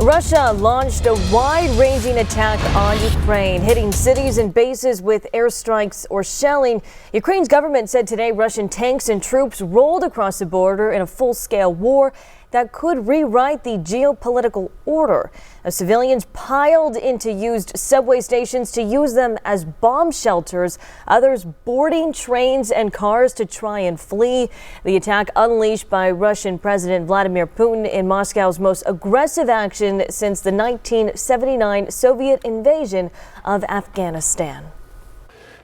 Russia launched a wide-ranging attack on Ukraine, hitting cities and bases with airstrikes or shelling. Ukraine's government said today Russian tanks and troops rolled across the border in a full-scale war that could rewrite the geopolitical order. Civilians piled into used subway stations to use them as bomb shelters, others boarding trains and cars to try and flee. The attack unleashed by Russian President Vladimir Putin in Moscow's most aggressive action since the 1979 Soviet invasion of Afghanistan.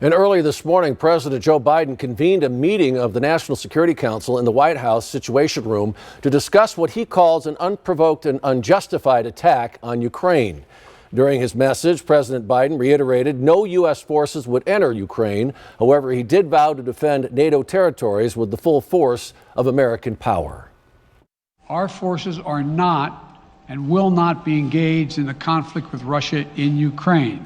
And early this morning, President Joe Biden convened a meeting of the National Security Council in the White House Situation Room to discuss what he calls an unprovoked and unjustified attack on Ukraine. During his message, President Biden reiterated no U.S. forces would enter Ukraine. However, he did vow to defend NATO territories with the full force of American power. Our forces are not and will not be engaged in the conflict with Russia in Ukraine.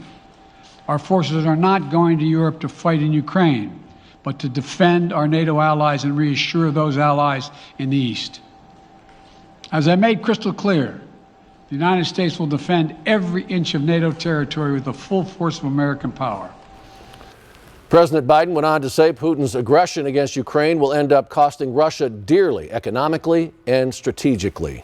Our forces are not going to Europe to fight in Ukraine, but to defend our NATO allies and reassure those allies in the East. As I made crystal clear, the United States will defend every inch of NATO territory with the full force of American power. President Biden went on to say Putin's aggression against Ukraine will end up costing Russia dearly, economically and strategically.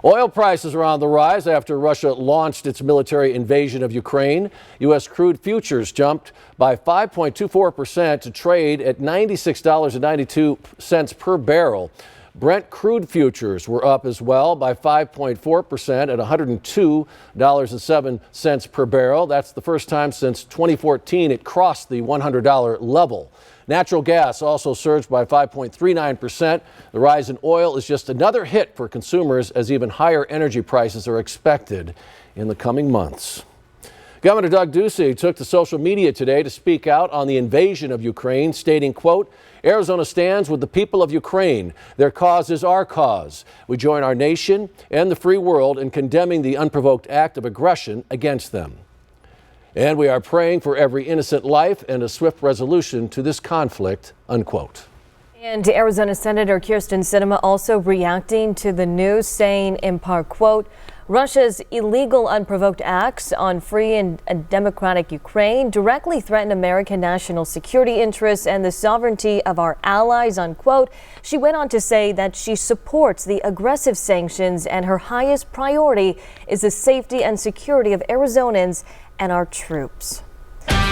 Oil prices are on the rise after Russia launched its military invasion of Ukraine. U.S. crude futures jumped by 5.24% to trade at $96.92 per barrel. Brent crude futures were up as well by 5.4% at $102.07 per barrel. That's the first time since 2014 it crossed the $100 level. Natural gas also surged by 5.39%. The rise in oil is just another hit for consumers as even higher energy prices are expected in the coming months. Governor Doug Ducey took to social media today to speak out on the invasion of Ukraine, stating, quote, "Arizona stands with the people of Ukraine. Their cause is our cause. We join our nation and the free world in condemning the unprovoked act of aggression against them. And we are praying for every innocent life and a swift resolution to this conflict," unquote. And Arizona Senator Kyrsten Sinema also reacting to the news, saying in part, quote, "Russia's illegal unprovoked acts on free and democratic Ukraine directly threaten American national security interests and the sovereignty of our allies," unquote. She went on to say that she supports the aggressive sanctions and her highest priority is the safety and security of Arizonans and our troops.